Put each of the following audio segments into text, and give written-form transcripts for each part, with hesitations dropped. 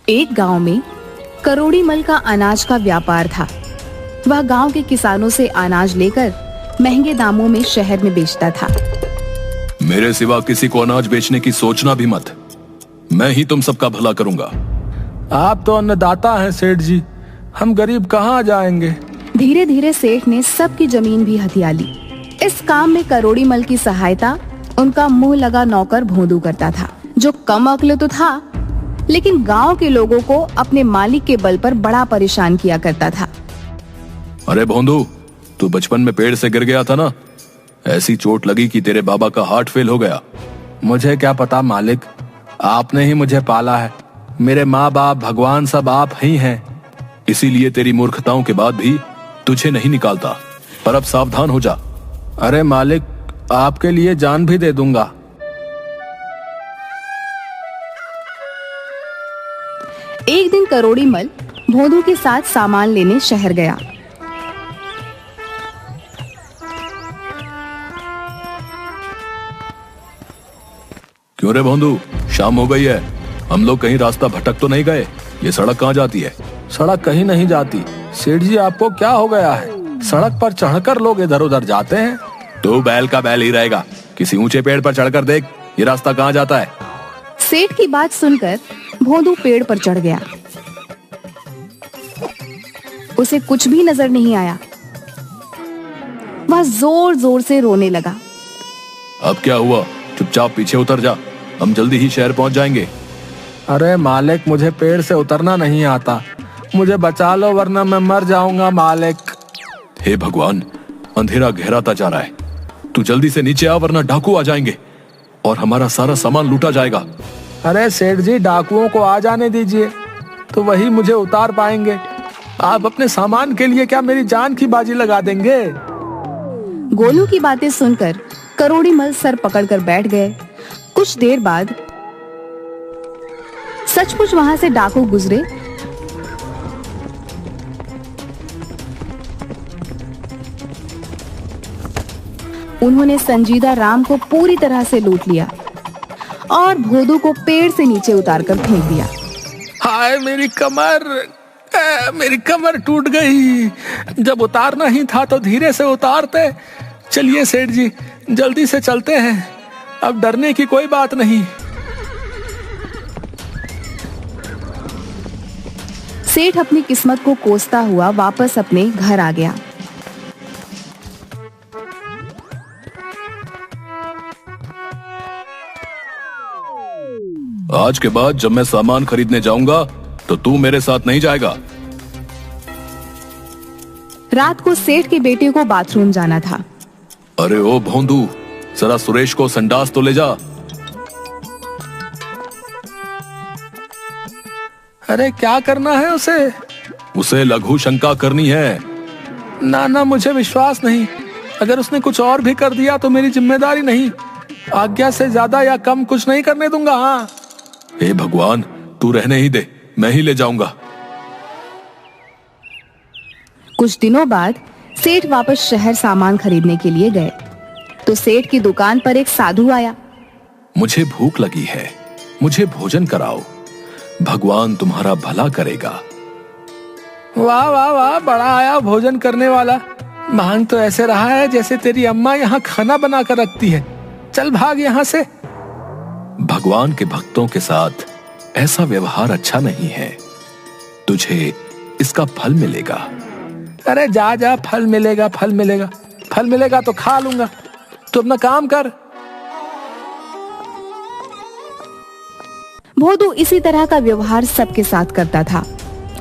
एक गांव में करोड़ी मल का अनाज का व्यापार था। वह गांव के किसानों से अनाज लेकर महंगे दामों में शहर में बेचता था। मेरे सिवा किसी को अनाज बेचने की सोचना भी मत। मैं ही तुम सबका भला करूंगा। आप तो अन्नदाता हैं सेठ जी, हम गरीब कहाँ जाएंगे। धीरे धीरे सेठ ने सबकी जमीन भी हथिया ली। इस काम में करोड़ी मल की सहायता उनका मुंह लगा नौकर भोंदू करता था, जो कम अक्ल तो था लेकिन गांव के लोगों को अपने मालिक के बल पर बड़ा परेशान किया करता था। अरे भोंदू, तू बचपन में पेड़ से गिर गया था ना, ऐसी चोट लगी कि तेरे बाबा का हार्ट फेल हो गया। मुझे क्या पता मालिक, आपने ही मुझे पाला है। मेरे माँ बाप भगवान सब आप ही हैं। इसीलिए तेरी मूर्खताओं के बाद भी तुझे नहीं निकालता, पर अब सावधान हो जा। अरे मालिक, आपके लिए जान भी दे दूंगा। एक दिन करोड़ी मल भोंदू के साथ सामान लेने शहर गया। क्यों रे भोंदू, शाम हो गई है, हम लोग कहीं रास्ता भटक तो नहीं गए? ये सड़क कहाँ जाती है? सड़क कहीं नहीं जाती। सेठ जी, आपको क्या हो गया है? सड़क पर चढ़कर लोग इधर उधर जाते हैं। तू बैल का बैल ही रहेगा। किसी ऊंचे पेड़ पर चढ़कर देख, ये रास्ता कहाँ जाता है। सेठ की बात सुनकर भोंदू पेड़ पर चढ़ गया। उसे कुछ भी नजर नहीं आया। वह जोर जोर से रोने लगा। अब क्या हुआ? चुपचाप पीछे उतर जा, हम जल्दी ही शहर पहुंच जाएंगे। अरे मालिक, मुझे पेड़ से उतरना नहीं आता, मुझे बचा लो वरना मैं मर जाऊंगा मालिक। हे भगवान, अंधेरा गहराता जा रहा है, तू जल्दी से नीचे आ वरना डाकू आ जाएंगे और हमारा सारा सामान लूटा जाएगा। अरे सेठ जी, डाकुओं को आ जाने दीजिए, तो वही मुझे उतार पाएंगे। आप अपने सामान के लिए क्या मेरी जान की बाजी लगा देंगे? गोलू की बातें सुनकर करोड़ी मल सर पकड़कर बैठ गए। कुछ देर बाद सचमुच वहां से डाकू गुजरे। उन्होंने संजीदा राम को पूरी तरह से लूट लिया और भोंदू को पेड़ से नीचे उतारकर फेंक दिया। हाय मेरी कमर, मेरी कमर टूट गई। जब उतारना ही था तो धीरे से उतारते। चलिए सेठ जी, जल्दी से चलते हैं, अब डरने की कोई बात नहीं। सेठ अपनी किस्मत को कोसता हुआ वापस अपने घर आ गया। आज के बाद जब मैं सामान खरीदने जाऊंगा तो तू मेरे साथ नहीं जाएगा। रात को सेठ के बेटे को बाथरूम जाना था। अरे ओ भोंदू, जरा सुरेश को संडास तो ले जा। अरे क्या करना है उसे? उसे लघु शंका करनी है। ना, मुझे विश्वास नहीं। अगर उसने कुछ और भी कर दिया तो मेरी जिम्मेदारी नहीं। आज्ञा से ज्यादा या कम कुछ नहीं करने दूंगा। हाँ। हे भगवान, तू रहने ही दे, मैं ही ले जाऊंगा। कुछ दिनों बाद सेठ वापस शहर सामान खरीदने के लिए गए तो सेठ की दुकान पर एक साधु आया। मुझे भूख लगी है, मुझे भोजन कराओ, भगवान तुम्हारा भला करेगा। वाह वाह वाह, बड़ा आया भोजन करने वाला। मांग तो ऐसे रहा है जैसे तेरी अम्मा यहाँ खाना बना कर रखती है। चल भाग यहाँ से। भगवान के भक्तों के साथ ऐसा व्यवहार अच्छा नहीं है, तुझे इसका फल मिलेगा। अरे जा जा, फल मिलेगा, फल मिलेगा, फल मिलेगा तो खा लूंगा। तू अपना काम कर। भोंदू इसी तरह का व्यवहार सबके साथ करता था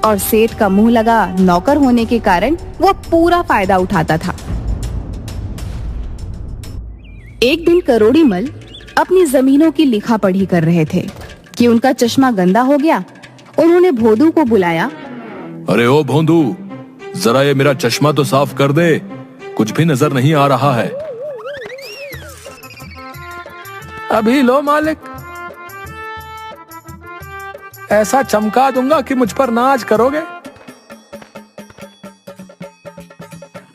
और सेठ का मुंह लगा नौकर होने के कारण वो पूरा फायदा उठाता था। एक दिन करोड़ी मल अपनी जमीनों की लिखा पढ़ी कर रहे थे कि उनका चश्मा गंदा हो गया। उन्होंने भोंदू को बुलाया। अरे ओ भोंदू, जरा ये मेरा चश्मा तो साफ कर दे, कुछ भी नजर नहीं आ रहा है। अभी लो मालिक, ऐसा चमका दूंगा कि मुझ पर नाज करोगे।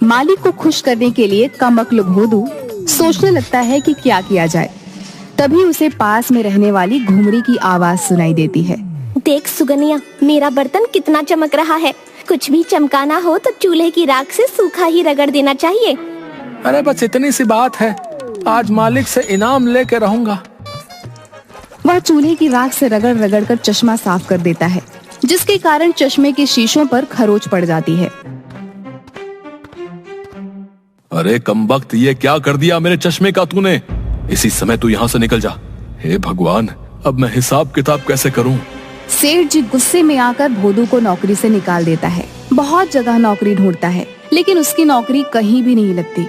मालिक को खुश करने के लिए कमअक्ल भोंदू सोचने लगता है कि क्या किया जाए। तभी उसे पास में रहने वाली घुमरी की आवाज सुनाई देती है। देख सुगनिया, मेरा बर्तन कितना चमक रहा है। कुछ भी चमकाना हो तो चूल्हे की राख से सूखा ही रगड़ देना चाहिए। अरे बस इतनी सी बात है, आज मालिक से इनाम लेके रहूंगा। वह चूल्हे की राख से रगड़ रगड़ कर चश्मा साफ कर देता है, जिसके कारण चश्मे के शीशों पर खरोच पड़ जाती है। अरे कमबख्त, ये क्या कर दिया मेरे चश्मे का तूने? इसी समय तू यहाँ से निकल जा। हे भगवान, अब मैं हिसाब किताब कैसे करूं? सेठ जी गुस्से में आकर भोदू को नौकरी से निकाल देता है। बहुत जगह नौकरी ढूंढता है, लेकिन उसकी नौकरी कहीं भी नहीं लगती।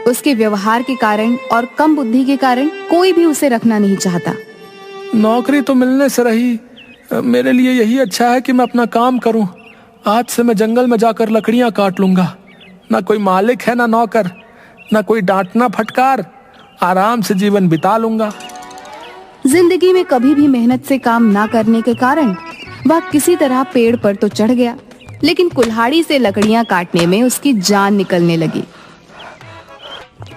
उसके व्यवहार के कारण और कम बुद्धि के कारण कोई भी उसे रखना नहीं चाहता। नौकरी तो मिलने से रही, मेरे लिए यही अच्छा है कि मैं अपना काम करूं। आज से मैं जंगल में जाकर लकड़ियां काट लूंगा। ना कोई मालिक है, ना नौकर, ना कोई डांटना फटकार। आराम से जीवन बिता लूंगा। जिंदगी में कभी भी मेहनत से काम ना करने के कारण वह किसी तरह पेड़ पर तो चढ़ गया, लेकिन कुल्हाड़ी से लकड़ियां काटने में उसकी जान निकलने लगी।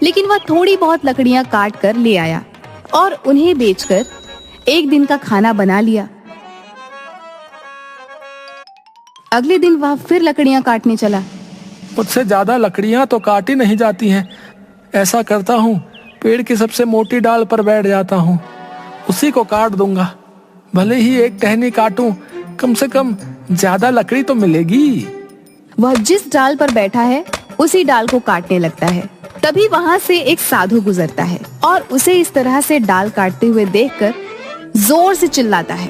लेकिन वह थोड़ी बहुत लकड़ियां काट कर ले आया और उन्हें बेचकर एक दिन का खाना बना लिया। अगले दिन वह फिर लकड़ियां काटने चला। मुझसे ज्यादा लकड़ियां तो काटी नहीं जाती हैं। ऐसा करता हूँ, पेड़ की सबसे मोटी डाल पर बैठ जाता हूँ, उसी को काट दूंगा। भले ही एक टहनी काटूं, कम से कम ज्यादा लकड़ी तो मिलेगी। वह जिस डाल पर बैठा है उसी डाल को काटने लगता है। तभी वहाँ से एक साधु गुजरता है और उसे इस तरह से डाल काटते हुए देखकर जोर से चिल्लाता है।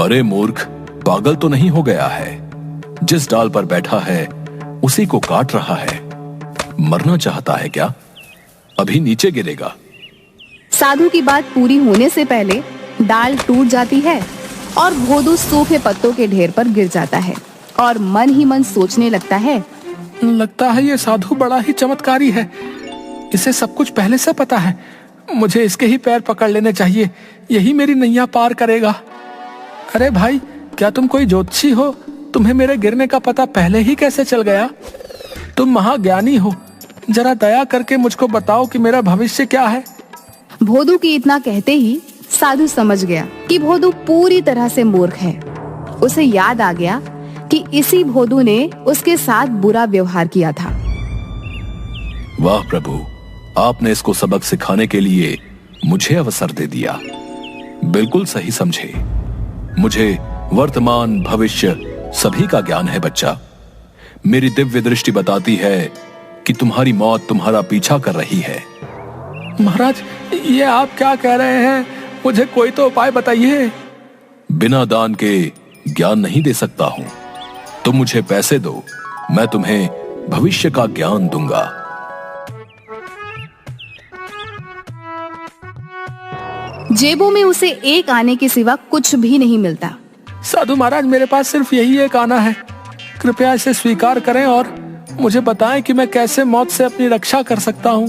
अरे मूर्ख, पागल तो नहीं हो गया है? जिस डाल पर बैठा है उसी को काट रहा है। मरना चाहता है क्या? अभी नीचे गिरेगा। साधु की बात पूरी होने से पहले डाल टूट जाती है और भोदू सूखे पत्तों के ढेर पर गिर जाता है और मन ही मन सोचने लगता है, लगता है ये साधु बड़ा ही चमत्कारी है। इसे सब कुछ पहले से पता है। मुझे इसके ही पैर पकड़ लेने चाहिए, यही मेरी नैया पार करेगा। अरे भाई, क्या तुम कोई ज्योतिषी हो? तुम्हें मेरे गिरने का पता पहले ही कैसे चल गया? तुम महाज्ञानी हो, जरा दया करके मुझको बताओ कि मेरा भविष्य क्या है। भोदू की इतना कहते ही साधु समझ गया कि भोदू पूरी तरह से मूर्ख है। उसे याद आ गया कि इसी भोदू ने उसके साथ बुरा व्यवहार किया था। वाह प्रभु, आपने इसको सबक सिखाने के लिए मुझे अवसर दे दिया। बिल्कुल सही समझे। मुझे वर्तमान भविष्य सभी का ज्ञान है बच्चा। मेरी दिव्य दृष्टि बताती है कि तुम्हारी मौत तुम्हारा पीछा कर रही है। महाराज, ये आप क्या कह रहे हैं? मुझे कोई तो उपाय बताइए। बिना दान के ज्ञान नहीं दे सकता हूं। तुम मुझे पैसे दो, मैं तुम्हें भविष्य का ज्ञान दूंगा। जेबों में उसे एक आने के सिवा कुछ भी नहीं मिलता। साधु महाराज, मेरे पास सिर्फ यही एक आना है। कृपया इसे स्वीकार करें और मुझे बताएं कि मैं कैसे मौत से अपनी रक्षा कर सकता हूँ।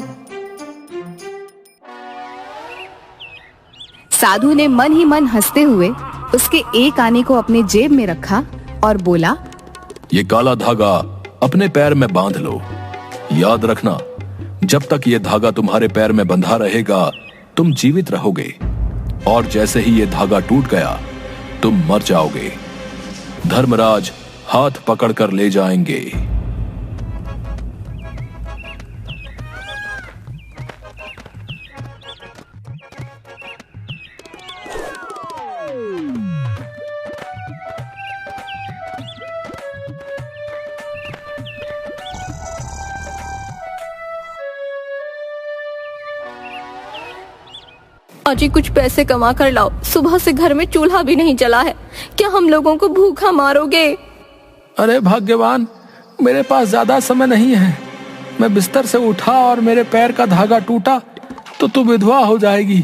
साधु ने मन ही मन हंसते हुए उसके एक आने को अपने जेब में रखा और बोला, ये काला धागा अपने पैर में बांध लो। याद रखना, जब तक ये धागा तुम्हारे पैर में बंधा रहेगा तुम जीवित रहोगे, और जैसे ही ये धागा टूट गया तुम मर जाओगे। धर्मराज हाथ पकड़कर ले जाएंगे। अजी, कुछ पैसे कमा कर लाओ। सुबह से घर में चूल्हा भी नहीं जला है। क्या हम लोगों को भूखा मारोगे? अरे भाग्यवान, मेरे पास ज्यादा समय नहीं है। मैं बिस्तर से उठा और मेरे पैर का धागा टूटा तो तू विधवा हो जाएगी।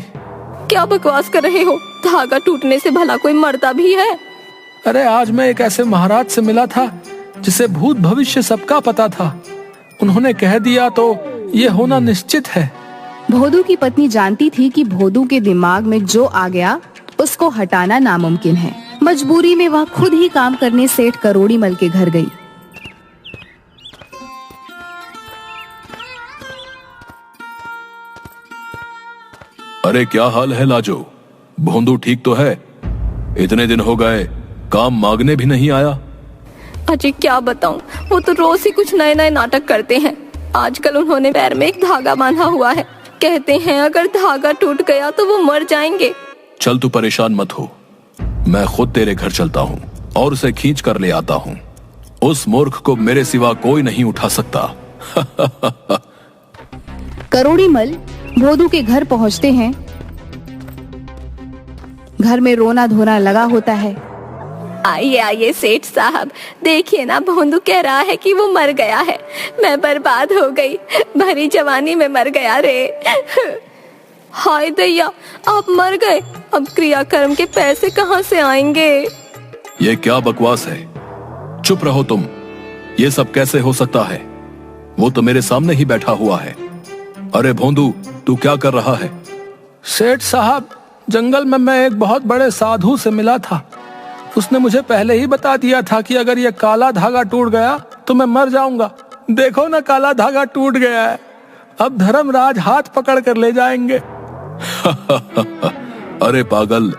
क्या बकवास कर रहे हो? धागा टूटने से भला कोई मरता भी है? अरे आज मैं एक ऐसे महाराज से मिला था जिसे भूत भविष्य सबका पता था। उन्होंने कह दिया तो ये होना निश्चित है। भोदू की पत्नी जानती थी कि भोदू के दिमाग में जो आ गया उसको हटाना नामुमकिन है। मजबूरी में वह खुद ही काम करने सेठ करोड़ीमल के घर गई। अरे क्या हाल है लाजो? भोंदू ठीक तो है? इतने दिन हो गए, काम मांगने भी नहीं आया। अजय क्या बताऊं, वो तो रोज ही कुछ नए नए नाटक करते हैं। आजकल उन्होंने पैर में एक धागा बांधा हुआ है। कहते हैं अगर धागा टूट गया तो वो मर जाएंगे। चल तू परेशान मत हो, मैं खुद तेरे घर चलता हूँ और उसे खींच कर ले आता हूँ। उस मूर्ख को मेरे सिवा कोई नहीं उठा सकता। करोड़ी मल भोदू के घर पहुंचते हैं। घर में रोना धोना लगा होता है। आइए आइए सेठ साहब, देखिए ना, भोंदू कह रहा है कि वो मर गया है। मैं बर्बाद हो गई, भरी जवानी में मर गया रे। हाय दैया, आप मर गए, अब क्रियाकर्म के पैसे कहाँ से आएंगे? ये क्या बकवास है? चुप रहो तुम। ये सब कैसे हो सकता है? वो तो मेरे सामने ही बैठा हुआ है। अरे भोंदू, तू क्या कर रहा है? सेठ साहब, जंगल में मैं एक बहुत बड़े साधु से मिला था। उसने मुझे पहले ही बता दिया था कि अगर ये काला धागा टूट गया तो मैं मर जाऊंगा। देखो ना, काला धागा टूट गया है। अब धर्मराज हाथ पकड़ कर ले जाएंगे। अरे पागल,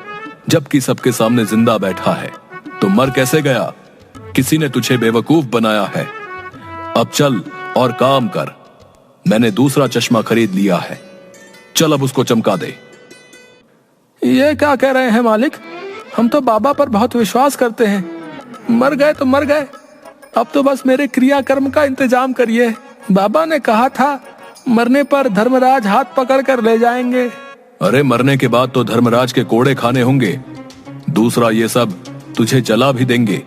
जबकि सबके सामने जिंदा बैठा है तो मर कैसे गया? किसी ने तुझे बेवकूफ बनाया है। अब चल और काम कर। मैंने दूसरा चश्मा खरीद लिया है, चल अब उसको चमका दे। ये क्या कह रहे हैं मालिक? हम तो बाबा पर बहुत विश्वास करते हैं। मर गए तो मर गए, अब तो बस मेरे क्रियाकर्म का इंतजाम करिए। बाबा ने कहा था मरने पर धर्मराज हाथ पकड़ कर ले जाएंगे। अरे मरने के बाद तो धर्मराज के कोड़े खाने होंगे। दूसरा, ये सब तुझे जला भी देंगे।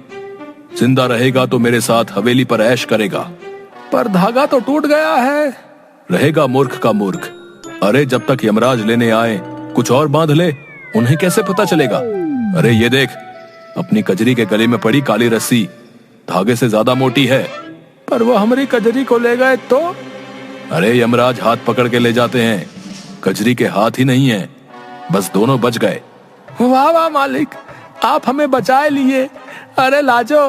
जिंदा रहेगा तो मेरे साथ हवेली पर ऐश करेगा। पर धागा तो टूट गया है। रहेगा मूर्ख का मूर्ख। अरे जब तक यमराज लेने आए कुछ और बांध ले, उन्हें कैसे पता चलेगा? अरे ये देख, अपनी कजरी के गले में पड़ी काली रस्सी धागे से ज्यादा मोटी है। पर वो हमारी कजरी को ले गए तो? अरे यमराज हाथ पकड़ के ले जाते हैं, कजरी के हाथ ही नहीं है। बस दोनों बच गए। वाह वाह मालिक, आप हमें बचाए लिए। अरे लाजो,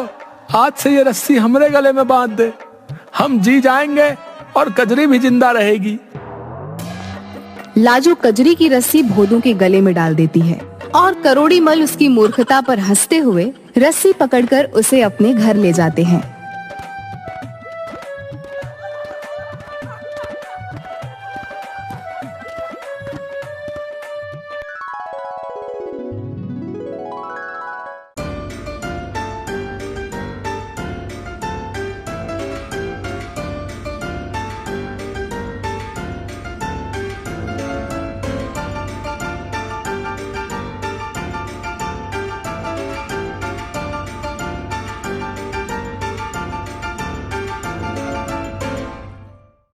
आज से ये रस्सी हमरे गले में बांध दे, हम जी जाएंगे और कजरी भी जिंदा रहेगी। लाजो कजरी की रस्सी भोदू के गले में डाल देती है और करोड़ी मल उसकी मूर्खता पर हंसते हुए रस्सी पकड़कर उसे अपने घर ले जाते हैं।